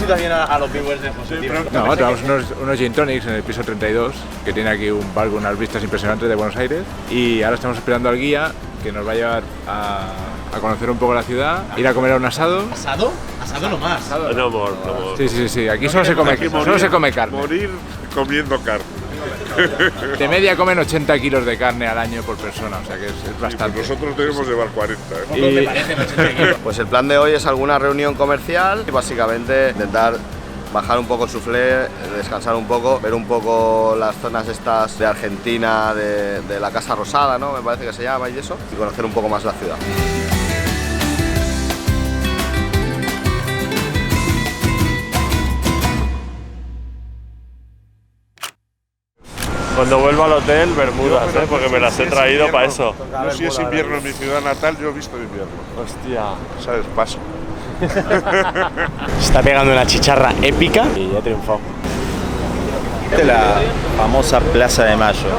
también a los viewers de Positivo. No, tomamos unos gin tonics en el piso 32, que tiene aquí un bar con unas vistas impresionantes de Buenos Aires. Y ahora estamos esperando al guía, que nos va a llevar a conocer un poco la ciudad, ir a comer a un asado. ¿Asado? Asado nomás. No, amor. Sí, aquí solo se come carne. Morir comiendo carne. De media comen 80 kilos de carne al año por persona, o sea que es bastante. Nosotros debemos llevar 40. ¿Cómo te parecen 80 kilos? Pues el plan de hoy es alguna reunión comercial y básicamente intentar bajar un poco el soufflé, descansar un poco, ver un poco las zonas estas de Argentina, de la Casa Rosada, ¿no? Me parece que se llama y eso, y conocer un poco más la ciudad. Cuando vuelva al hotel, bermudas, porque me las he traído para eso. Yo si es invierno en mi ciudad natal, yo he visto invierno. Hostia. ¿Sabes? Paso. Está pegando una chicharra épica y ya triunfó. La famosa Plaza de Mayo,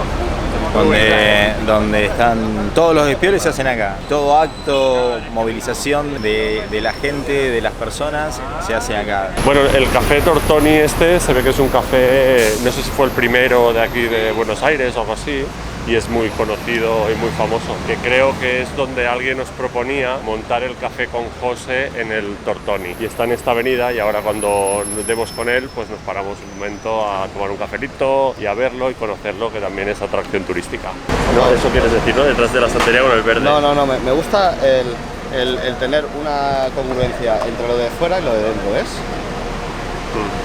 donde están todos los despioles, se hacen acá. Todo acto, movilización de la gente, de las personas, se hace acá. Bueno, el café Tortoni se ve que es un café, no sé si fue el primero de aquí de Buenos Aires o algo así, y es muy conocido y muy famoso, que creo que es donde alguien nos proponía montar el café con José en el Tortoni, y está en esta avenida, y ahora cuando nos demos con él pues nos paramos un momento a tomar un cafelito y a verlo y conocerlo, que también es atracción turística. No, eso quieres decir, ¿no? Detrás de la santería con el verde. No, me gusta el tener una congruencia entre lo de fuera y lo de dentro, ¿ves?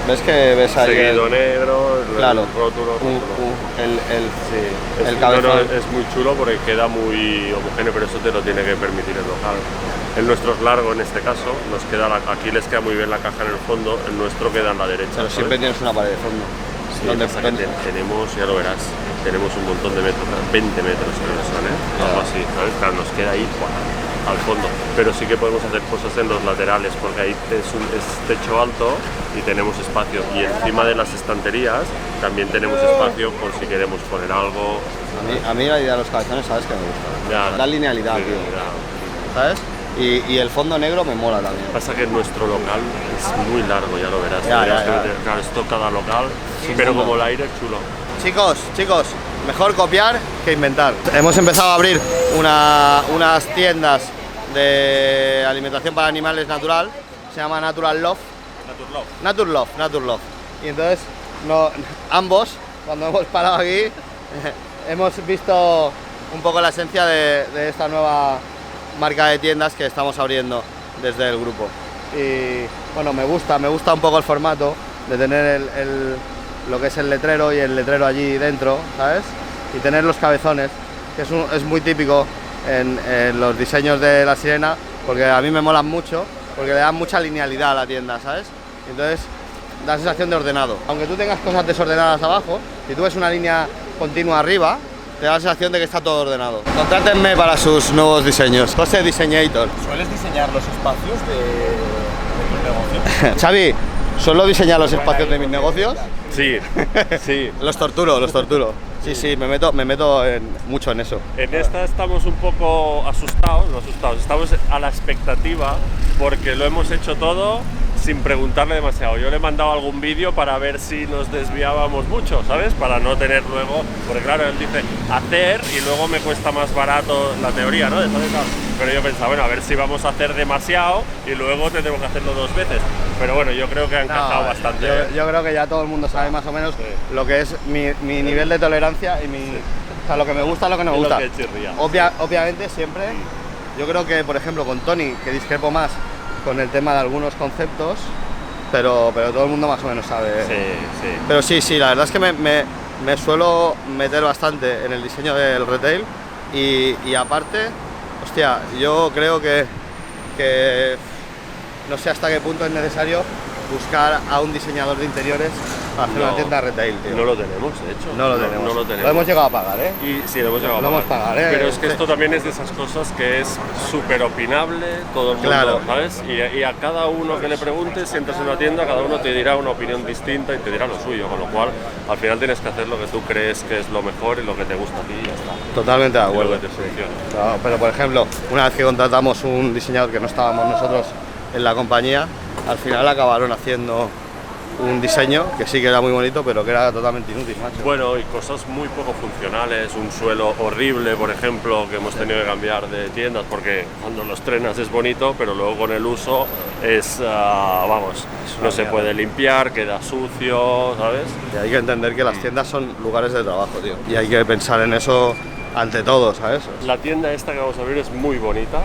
¿Ves que ves ahí seguido negro, claro, el rótulo, el cabezón? Es muy chulo porque queda muy homogéneo, pero eso te lo tiene que permitir el local. El nuestro es largo en este caso, aquí les queda muy bien la caja en el fondo, el nuestro queda en la derecha. Pero siempre tienes una pared de fondo. Sí, tenemos, ya lo verás, tenemos un montón de metros, 20 metros creo que son, algo así, ¿sabes? Claro, nos queda ahí al fondo, pero sí que podemos hacer cosas en los laterales porque ahí es techo alto y tenemos espacio, y encima de las estanterías también tenemos espacio por si queremos poner algo. A mí la idea de los cabezones, sabes que me gusta, ya, da linealidad, sí, tío, ya. ¿sabes? Y el fondo negro me mola también. Pasa que nuestro local es muy largo, ya lo verás. Claro, esto cada local, sí, pero como el aire es chulo. Chicos, mejor copiar que inventar. Hemos empezado a abrir unas tiendas de alimentación para animales natural, se llama Natural Love. Nature Love. Y entonces ambos, cuando hemos parado aquí, hemos visto un poco la esencia de esta nueva marca de tiendas que estamos abriendo desde el grupo. Y bueno, me gusta un poco el formato de tener lo que es el letrero y el letrero allí dentro, ¿sabes? Y tener los cabezones, que es muy típico en los diseños de La Sirena, porque a mí me molan mucho, porque le dan mucha linealidad a la tienda, ¿sabes? Entonces da sensación de ordenado. Aunque tú tengas cosas desordenadas abajo, si tú ves una línea continua arriba, te da la sensación de que está todo ordenado. Contrátenme para sus nuevos diseños. José Diseñator. ¿Sueles diseñar los espacios de tu negocio? Xavi, ¿suelo diseñar los espacios de mis negocios? Sí, sí. Los torturo. Sí, me meto mucho en eso. En esta estamos un poco asustados, estamos a la expectativa porque lo hemos hecho todo sin preguntarle demasiado. Yo le he mandado algún vídeo para ver si nos desviábamos mucho, ¿sabes? Para no tener luego, porque claro, él dice hacer y luego me cuesta más barato la teoría, ¿no? Pero yo pensaba, bueno, a ver si vamos a hacer demasiado y luego tendremos que hacerlo 2 veces. Pero bueno, yo creo que ha encajado bastante. Yo creo que ya todo el mundo sabe más o menos lo que es mi nivel de tolerancia y o sea, lo que me gusta, lo que no me gusta. Obviamente siempre, yo creo que por ejemplo con Tony, que discrepo más con el tema de algunos conceptos, pero todo el mundo más o menos sabe. Sí. Pero sí, la verdad es que me suelo meter bastante en el diseño del retail y aparte, hostia, yo creo que no sé hasta qué punto es necesario buscar a un diseñador de interiores para hacer una tienda retail, tío. No lo tenemos, de hecho. No lo tenemos. Lo hemos llegado a pagar, ¿eh? Y sí, lo hemos llegado a pagar. Pero es que esto también es de esas cosas que es súper opinable, todo el mundo, ¿sabes? Y a cada uno que le preguntes, si entras en una tienda, cada uno te dirá una opinión distinta y te dirá lo suyo, con lo cual al final tienes que hacer lo que tú crees que es lo mejor y lo que te gusta a ti y ya está. Totalmente de acuerdo. Y lo que te funciona. No, pero por ejemplo, una vez que contratamos un diseñador que no estábamos nosotros en la compañía, al final acabaron haciendo un diseño que sí que era muy bonito, pero que era totalmente inútil, macho. Bueno, y cosas muy poco funcionales, un suelo horrible, por ejemplo, que hemos tenido que cambiar de tiendas porque cuando los estrenas es bonito, pero luego con el uso es, vamos, no se puede limpiar, queda sucio, ¿sabes? Y hay que entender que las tiendas son lugares de trabajo, tío, y hay que pensar en eso ante todo, ¿sabes? La tienda esta que vamos a abrir es muy bonita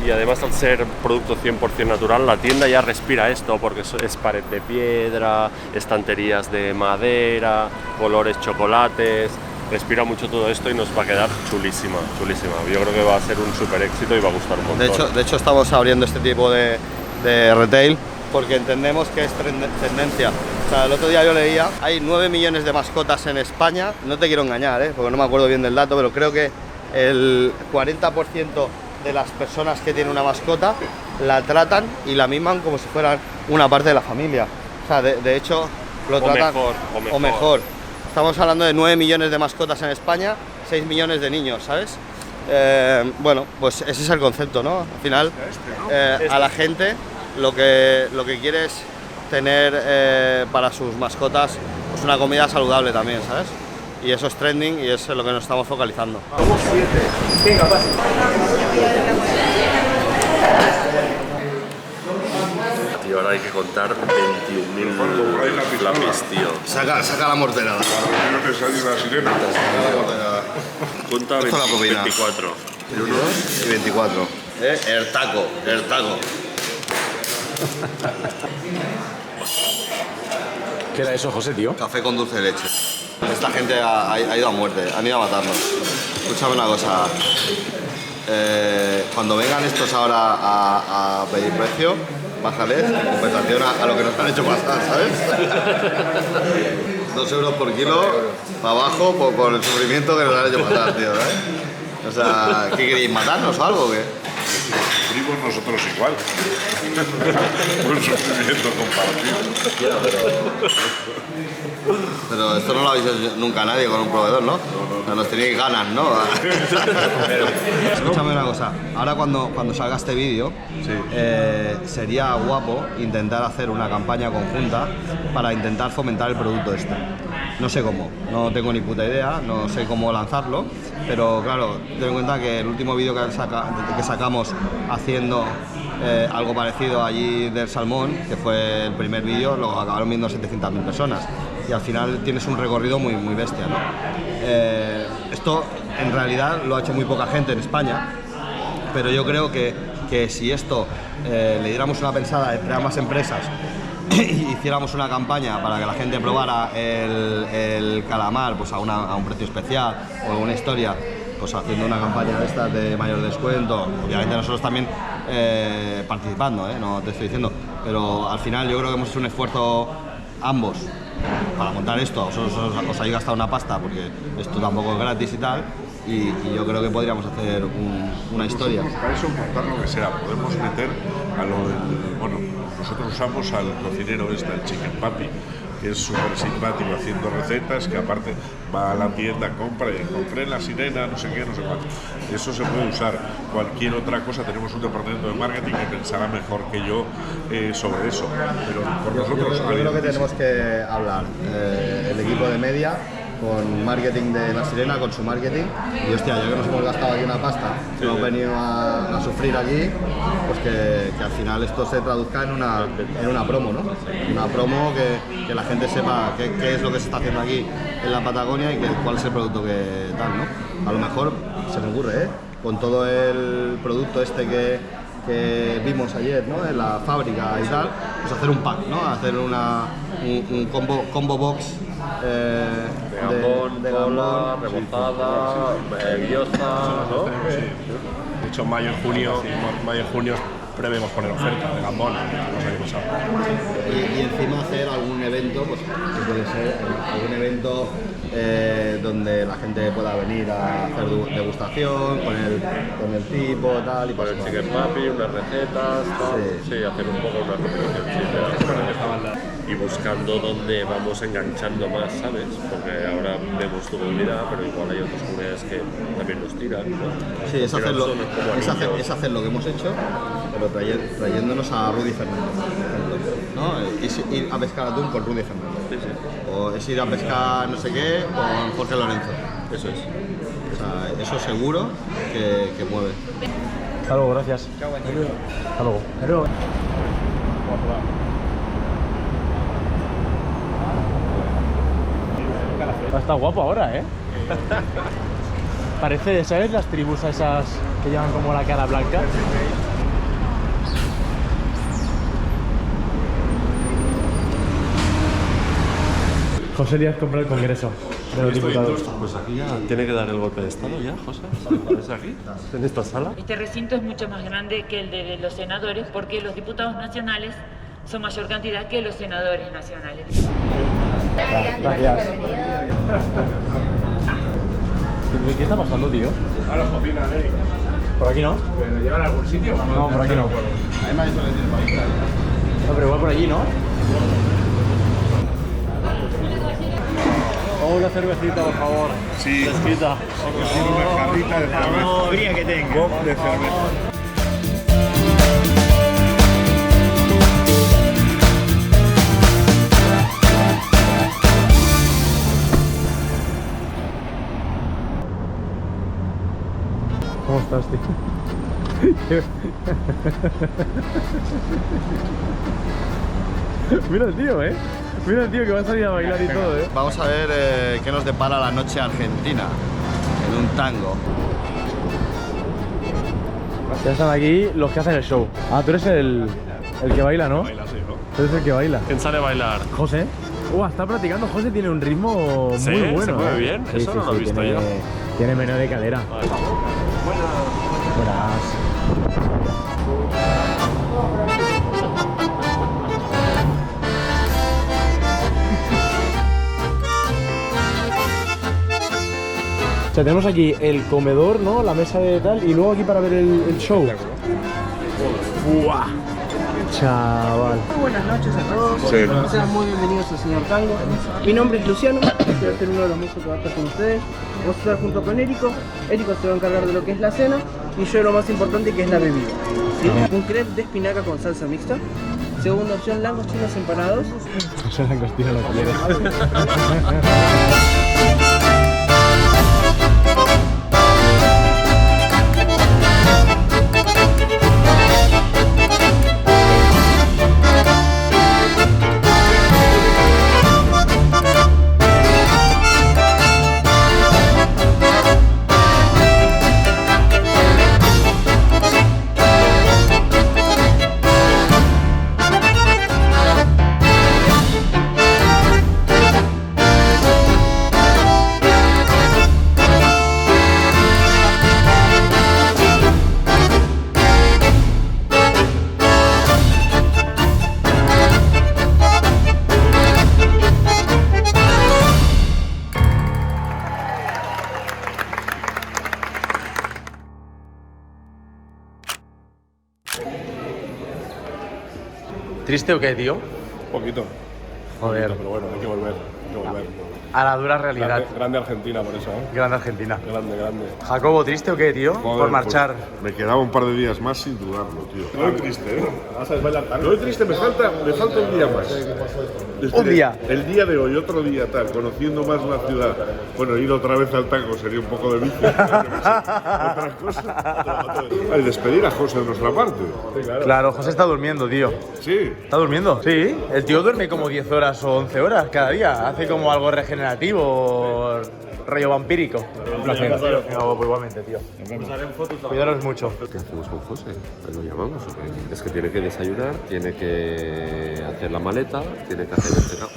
y además al ser producto 100% natural, la tienda ya respira esto porque es pared de piedra, estanterías de madera, colores chocolates, respira mucho todo esto y nos va a quedar chulísima, chulísima. Yo creo que va a ser un súper éxito y va a gustar un montón. De hecho estamos abriendo este tipo de retail porque entendemos que es tendencia. O sea, el otro día yo leía, hay 9 millones de mascotas en España, no te quiero engañar, porque no me acuerdo bien del dato, pero creo que el 40% de las personas que tienen una mascota la tratan y la miman como si fueran una parte de la familia. O sea, de hecho, lo tratan o mejor. Estamos hablando de 9 millones de mascotas en España, 6 millones de niños, ¿sabes? Bueno, pues ese es el concepto, ¿no? Al final, a la gente lo que quiere es tener para sus mascotas pues una comida saludable también, ¿sabes? Y eso es trending y es en lo que nos estamos focalizando. Tío, ahora hay que contar 21.000 flapis, tío. Saca la morterada. No te sale una sirena. Cuenta Esto es la propina. 24. 2 y 24. El taco. ¿Qué era eso, José, tío? Café con dulce de leche. Esta gente ha ido a muerte, han ido a matarnos. Escúchame una cosa. Cuando vengan estos ahora a pedir precio, bájales en compensación a lo que nos han hecho pasar, ¿sabes? 2 euros por kilo, para abajo, por el sufrimiento que nos han hecho pasar, tío, ¿eh? O sea, ¿qué queréis, matarnos o algo o qué? Sufrimos nosotros igual. Un sufrimiento compartido. Pero esto no lo habéis hecho nunca nadie con un proveedor, ¿no? O sea, nos tenéis ganas, ¿no? Escúchame una cosa, ahora cuando salga este vídeo, sería guapo intentar hacer una campaña conjunta para intentar fomentar el producto este. No sé cómo, no tengo ni puta idea, no sé cómo lanzarlo, pero claro, ten en cuenta que el último vídeo que sacamos haciendo algo parecido allí del salmón, que fue el primer vídeo, lo acabaron viendo 700.000 personas y al final tienes un recorrido muy, muy bestia, ¿no? Esto en realidad lo ha hecho muy poca gente en España, pero yo creo que si esto le diéramos una pensada entre ambas empresas y hiciéramos una campaña para que la gente probara el calamar pues a un precio especial o una historia, pues haciendo una campaña de estas de mayor descuento, obviamente nosotros también participando, no te estoy diciendo, pero al final yo creo que hemos hecho un esfuerzo ambos para montar esto. Vosotros os habéis gastado una pasta porque esto tampoco es gratis y tal, y yo creo que podríamos hacer una historia. Para eso montar lo que sea, podemos meter a lo del, bueno, nosotros usamos al cocinero el Chicken Papi, que es súper simpático haciendo recetas, que aparte va a la tienda, compra y compré la sirena, no sé qué, no sé cuánto. Eso se puede usar. Cualquier otra cosa, tenemos un departamento de marketing que pensará mejor que yo sobre eso. Pero por nosotros... Yo creo que tenemos que hablar el equipo de media con marketing de La Sirena, con su marketing, y hostia, ya que nos hemos gastado aquí una pasta, que hemos venido a sufrir aquí, pues que al final esto se traduzca en una promo, ¿no? Una promo que la gente sepa qué es lo que se está haciendo aquí en la Patagonia y cuál es el producto que tal, ¿no? A lo mejor, se me ocurre, con todo el producto este que vimos ayer, ¿no? En la fábrica y tal, pues hacer un pack, ¿no? Hacer un combo box de gambón, cola, rebozada, guiosa, ¿no? De hecho, mayo y junio prevemos poner oferta de gambón, no sé qué pasado. Y encima hacer algún evento, pues que puede ser algún evento donde la gente pueda venir a hacer degustación con el tipo, tal y con el chicken papi, unas recetas, tal. Sí, hacer un poco una recopilación, y buscando dónde vamos enganchando más, ¿sabes? Porque ahora vemos tu comunidad, pero igual hay otras comunidades que también nos tiran, ¿no? Sí, es hacer lo que hemos hecho pero trayéndonos a Rudy Fernández, ¿no? Es ir a pescar atún con Rudy Fernández. Sí, sí. O es ir a pescar no sé qué con Jorge Lorenzo. Eso es. O sea, eso seguro que mueve. Hasta luego, gracias. Hasta luego. Está guapo ahora, ¿eh? Parece, ¿sabes las tribus esas que llevan como la cara blanca? José Díaz compra el Congreso de los Diputados. Pues aquí ya tiene que dar el golpe de estado ya, José. ¿Es aquí? ¿En esta sala? Este recinto es mucho más grande que el de los senadores porque los diputados nacionales son mayor cantidad que los senadores nacionales. Gracias. ¿Qué está pasando, tío? A la cocina, ¿Por aquí no? ¿Pero llevan a algún sitio? No, por aquí no. Además, eso le tiene para ir. No, pero igual por allí, ¿no? Una cervecita, por favor. Sí. Fresquita. Una jarrita de cerveza. Habría que tenga. Bob de cerveza. ¿Cómo estás, tío? Mira el tío, ¿eh? Mira el tío que va a salir a bailar y todo, ¿eh? Vamos a ver qué nos depara la noche argentina en un tango. Ya están aquí los que hacen el show. Ah, tú eres el que baila, ¿no? Baila así, ¿no? Tú eres el que baila. ¿Quién sale a bailar? José. Está practicando. José tiene un ritmo ¿Sí? muy bueno. ¿Se mueve bien? Sí, Eso sí, no lo he sí, visto tiene, yo. Tiene meneo de cadera. Vale. Buenas. O sea, tenemos aquí el comedor, ¿no? La mesa de tal, y luego aquí para ver el show. ¡Buah! Chaval. Buenas noches a todos. Sean muy bienvenidos al Señor Tango. Mi nombre es Luciano, voy a ser uno de los músicos que va a estar con ustedes. Vamos a estar junto con Érico. Érico se va a encargar de lo que es la cena y yo de lo más importante que es la bebida. ¿Sí? Un crepe de espinaca con salsa mixta. Segunda opción, langostinos empanados. Son langostinos los colegas. ¿Triste o qué, tío? Un poquito. Joder. Pero bueno, hay que volver. A la dura realidad. Grande Argentina por eso, ¿eh? Grande Argentina. Grande. Jacobo, ¿triste o qué, tío? Joder, Por marchar. pues me quedaba un par de días más sin dudarlo, tío. No es triste, ¿eh? ¿Vas a bailar tango? No es triste, me falta un día más. ¿Un día? El día de hoy, otro día tal, conociendo más la ciudad. Bueno, ir otra vez al tango sería un poco de vicio. Otra cosa. Hay despedir a José de nuestra parte. Claro, José está durmiendo, tío. Sí. ¿Está durmiendo? Sí. El tío duerme como 10 horas o 11 horas cada día. Hace como algo regenerativo, rollo vampírico. Un placer. No, pues igualmente, tío. Cuidaros mucho. ¿Qué hacemos con José? ¿Lo llamamos o qué? Es que tiene que desayunar, tiene que hacer la maleta, tiene que hacer el check-up.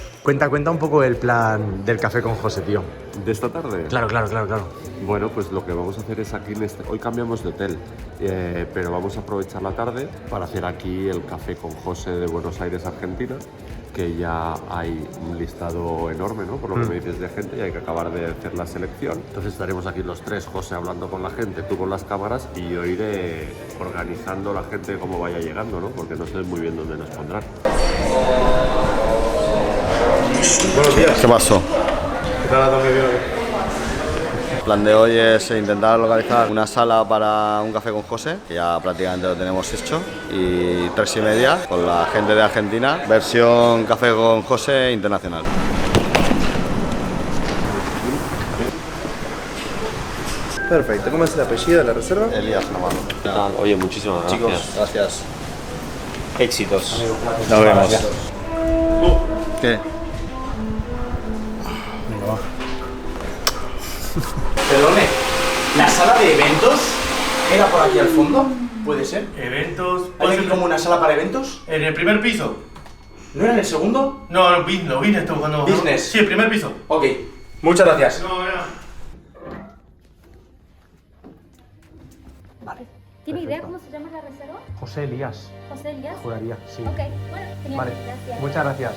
Cuenta un poco el plan del café con José, tío. ¿De esta tarde? Claro. Bueno, pues lo que vamos a hacer es aquí, hoy cambiamos de hotel, pero vamos a aprovechar la tarde para hacer aquí el café con José de Buenos Aires, Argentina, que ya hay un listado enorme, ¿no? Por lo que me dices de gente y hay que acabar de hacer la selección. Entonces estaremos aquí los tres, José hablando con la gente, tú con las cámaras y yo iré organizando la gente cómo vaya llegando, ¿no? Porque no sé muy bien dónde nos pondrán. Buenos días. ¿Qué pasó? ¿Qué tal la plan de hoy es intentar localizar una sala para un café con José, que ya prácticamente lo tenemos hecho, y 3:30 con la gente de Argentina, versión café con José internacional. Perfecto, ¿cómo es el apellido de la reserva? Elías Navarro. ¿Qué tal? Oye, muchísimas gracias. Chicos, Gracias. éxitos. Nos vemos. ¿Qué? Perdone, ¿la sala de eventos era por aquí al fondo? ¿Puede ser? Eventos. ¿Hay aquí como una sala para eventos? En el primer piso. ¿No era en el segundo? No, business estoy buscando. Business. Sí, el primer piso. Ok, muchas gracias. No, era. ¿Tiene idea cómo se llama la reserva? José Elías. ¿José Elías? Juraría, sí. Ok, bueno, genial. Vale, Gracias. muchas gracias.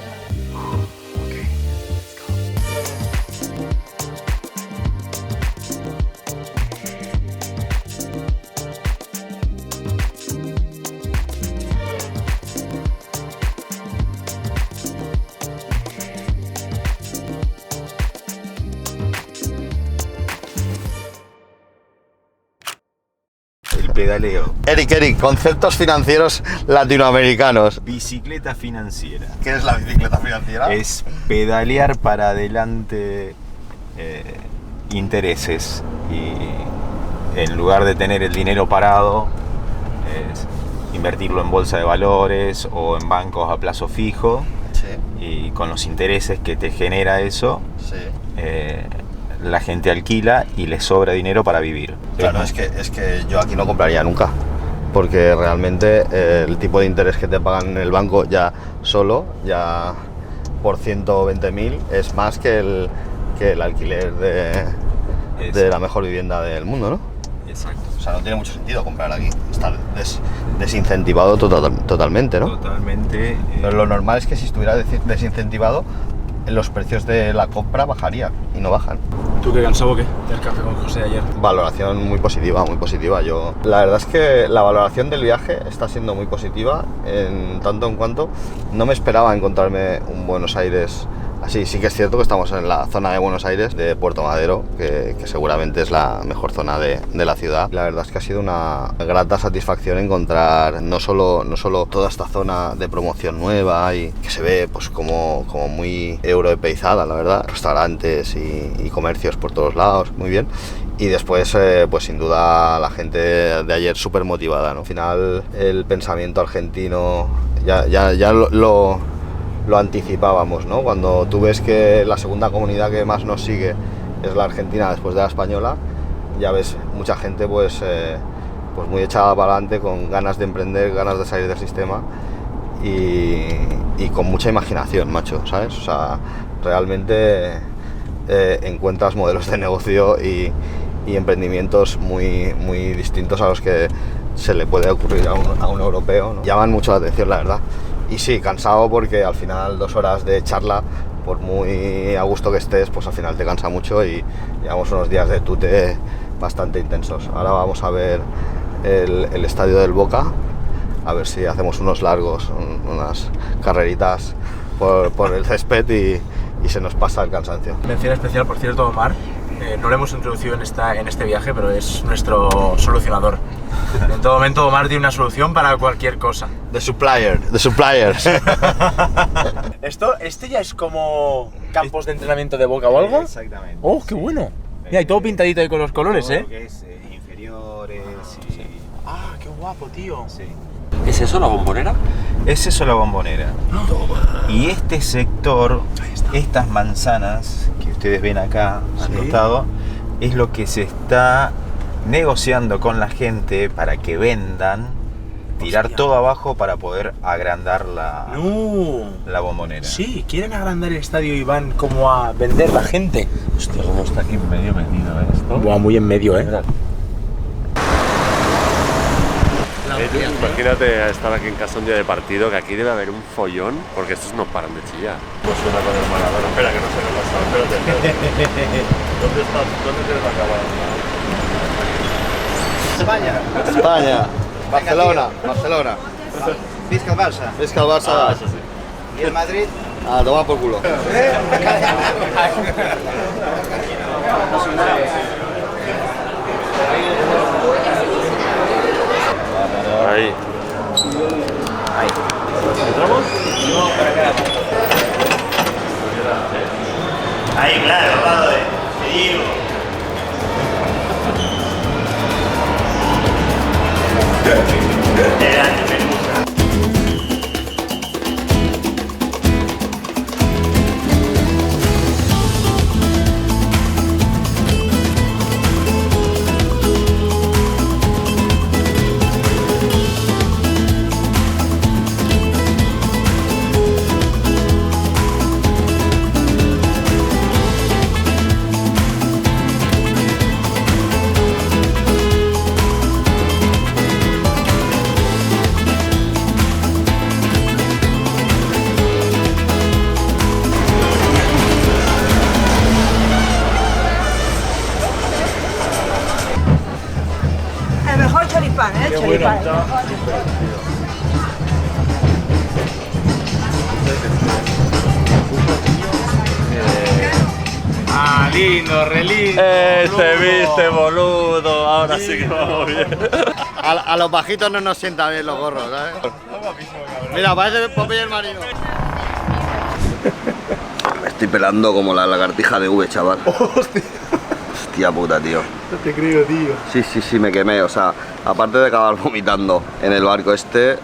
El pedaleo. Eric, conceptos financieros latinoamericanos. Bicicleta financiera. ¿Qué es la bicicleta financiera? Es pedalear para adelante intereses y en lugar de tener el dinero parado, es invertirlo en bolsa de valores o en bancos a plazo fijo. Sí. Y con los intereses que te genera eso, Sí. La gente alquila y le sobra dinero para vivir. Claro, es que yo aquí no compraría nunca, porque realmente el tipo de interés que te pagan en el banco ya por 120.000 es más que el alquiler de la mejor vivienda del mundo, ¿no? Exacto. O sea, no tiene mucho sentido comprar aquí, está desincentivado totalmente, ¿no? Totalmente. Pero lo normal es que si estuviera desincentivado, los precios de la compra bajarían y no bajan. ¿Tú qué cansado o qué? Del café con José ayer. Valoración muy positiva, muy positiva. La verdad es que la valoración del viaje está siendo muy positiva, en tanto en cuanto no me esperaba encontrarme un Buenos Aires así. Sí que es cierto que estamos en la zona de Buenos Aires, de Puerto Madero, que seguramente es la mejor zona de la ciudad. La verdad es que ha sido una grata satisfacción encontrar no solo toda esta zona de promoción nueva y que se ve pues como muy europeizada, la verdad. Restaurantes y comercios por todos lados, muy bien. Y después, pues sin duda, la gente de ayer súper motivada, ¿no? Al final, el pensamiento argentino ya lo anticipábamos, ¿no? Cuando tú ves que la segunda comunidad que más nos sigue es la argentina después de la española, ya ves mucha gente pues muy echada para adelante, con ganas de emprender, ganas de salir del sistema y con mucha imaginación, macho, ¿sabes? O sea, realmente encuentras modelos de negocio y emprendimientos muy distintos a los que se le puede ocurrir a un europeo, ¿no? Llaman mucho la atención, la verdad. Y sí, cansado porque al final 2 horas de charla, por muy a gusto que estés, pues al final te cansa mucho y llevamos unos días de tute bastante intensos. Ahora vamos a ver el estadio del Boca, a ver si hacemos unos largos, unas carreritas por el césped y se nos pasa el cansancio. Mención especial, por cierto, Omar. No lo hemos introducido en este viaje, pero es nuestro solucionador. En todo momento Omar tiene una solución para cualquier cosa. The suppliers. ¿Este ya es como campos de entrenamiento de Boca o algo? Exactamente. ¡Oh, qué bueno! Mira, y todo pintadito ahí con los colores, Todo ¿eh? lo que es inferiores y... ¡Ah, qué guapo, tío! Sí. ¿Es eso la Bombonera? Es eso la Bombonera. Y este sector, estas manzanas que ustedes ven acá al costado, es lo que se está negociando con la gente para que vendan, tirar todo abajo para poder agrandar la Bombonera. Sí, quieren agrandar el estadio y van como a vender la gente. Hostia, cómo está aquí en medio metido esto. Buah, muy en medio, ¿eh? Imagínate estar aquí en casa un día de partido, que aquí debe haber un follón, porque estos no paran de chillar. Pues suena con el Maradona. Espera, que no sé qué pasa. Espérate. ¿Dónde tienes la cámara? España. Barcelona. Visca el Barça. Visca el Barça. Eso sí. ¿Y el Madrid? A tomar por culo. choripán, choripán. Ah, lindo, re lindo. Viste, boludo. Ahora sí que vamos bien. A los bajitos no nos sienta bien los gorros, ¿sabes? Mira, parece Popeye el marino. Me estoy pelando como la lagartija de V, chaval. Hostia puta, tío. No te creo, tío. Sí, me quemé. O sea, aparte de acabar vomitando en el barco este,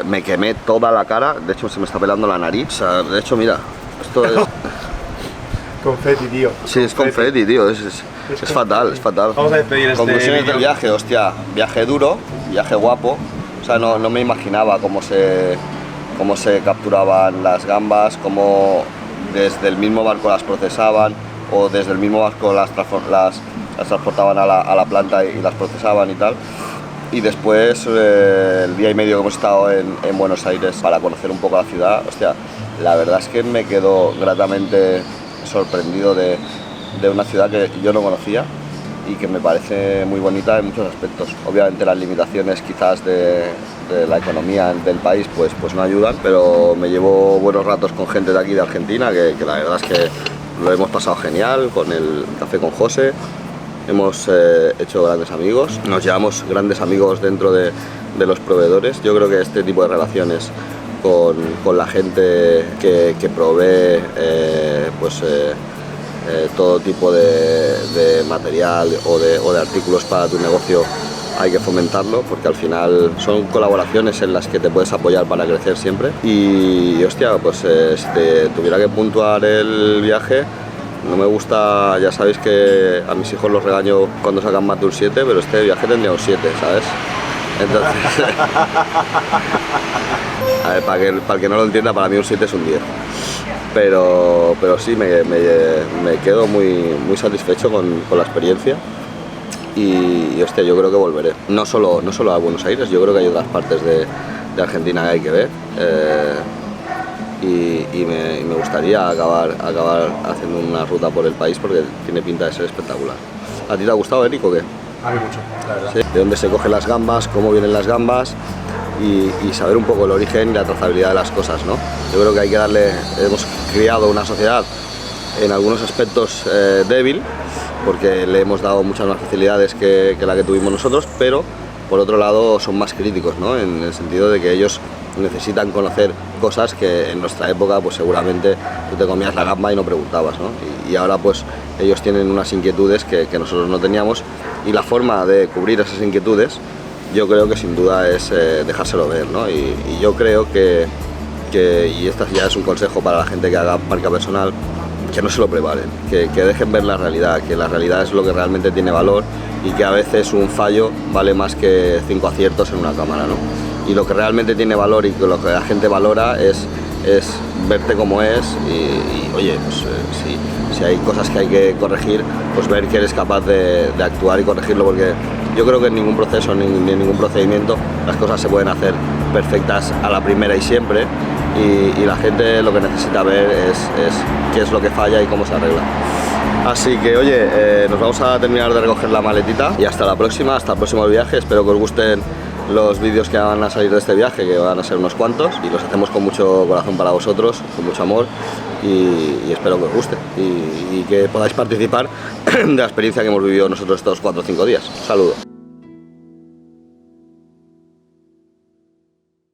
me quemé toda la cara. De hecho, se me está pelando la nariz. O sea, de hecho, mira, esto es... Confeti, tío. Sí, es confeti, tío. Es fatal, es fatal. Vamos a despedir este conclusiones vídeo. del viaje, hostia. Viaje duro, viaje guapo. O sea, no me imaginaba cómo se capturaban las gambas, cómo desde el mismo barco las procesaban o desde el mismo barco las transportaban a la planta y las procesaban y tal. Y después, el día y medio que hemos estado en Buenos Aires para conocer un poco la ciudad, hostia, la verdad es que me quedo gratamente sorprendido de una ciudad que yo no conocía y que me parece muy bonita en muchos aspectos. Obviamente las limitaciones quizás de la economía del país pues no ayudan, pero me llevo buenos ratos con gente de aquí de Argentina que la verdad es que lo hemos pasado genial con el café con José. Hemos hecho grandes amigos, nos llevamos grandes amigos dentro de los proveedores. Yo creo que este tipo de relaciones con la gente que provee todo tipo de material o de artículos para tu negocio hay que fomentarlo, porque al final son colaboraciones en las que te puedes apoyar para crecer siempre. Y hostia, pues si te tuviera que puntuar el viaje, no me gusta, ya sabéis que a mis hijos los regaño cuando sacan más de un 7, pero este viaje tendría un 7, ¿sabes? Entonces, a ver, para el que no lo entienda, para mí un 7 es un 10. Pero sí, me quedo muy satisfecho con la experiencia y hostia, yo creo que volveré. No solo a Buenos Aires, yo creo que hay otras partes de Argentina que hay que ver. Y me gustaría acabar haciendo una ruta por el país porque tiene pinta de ser espectacular. ¿A ti te ha gustado, Eric, o qué? A mí mucho, la verdad. ¿Sí? ¿De dónde se cogen las gambas? ¿Cómo vienen las gambas? Y saber un poco el origen y la trazabilidad de las cosas, ¿no? Yo creo que hay que hemos criado una sociedad en algunos aspectos débil, porque le hemos dado muchas más facilidades que la que tuvimos nosotros, pero por otro lado son más críticos, ¿no? En el sentido de que ellos necesitan conocer cosas que en nuestra época pues seguramente tú te comías la gamba y no preguntabas, ¿no? Y ahora pues ellos tienen unas inquietudes que nosotros no teníamos, y la forma de cubrir esas inquietudes yo creo que sin duda es dejárselo ver, ¿no? Y yo creo que, y esto ya es un consejo para la gente que haga marca personal, que no se lo preparen, que dejen ver la realidad, que la realidad es lo que realmente tiene valor y que a veces un fallo vale más que 5 aciertos en una cámara, ¿no? Y lo que realmente tiene valor y que lo que la gente valora es verte como es y oye, pues si hay cosas que hay que corregir, pues ver que eres capaz de actuar y corregirlo, porque yo creo que en ningún proceso ni en ningún procedimiento las cosas se pueden hacer perfectas a la primera y siempre, y la gente lo que necesita ver es qué es lo que falla y cómo se arregla. Así que oye, nos vamos a terminar de recoger la maletita y hasta la próxima, hasta el próximo viaje. Espero que os gusten los vídeos que van a salir de este viaje, que van a ser unos cuantos, y los hacemos con mucho corazón para vosotros, con mucho amor, y espero que os guste y que podáis participar de la experiencia que hemos vivido nosotros estos 4 o 5 días. Un saludo.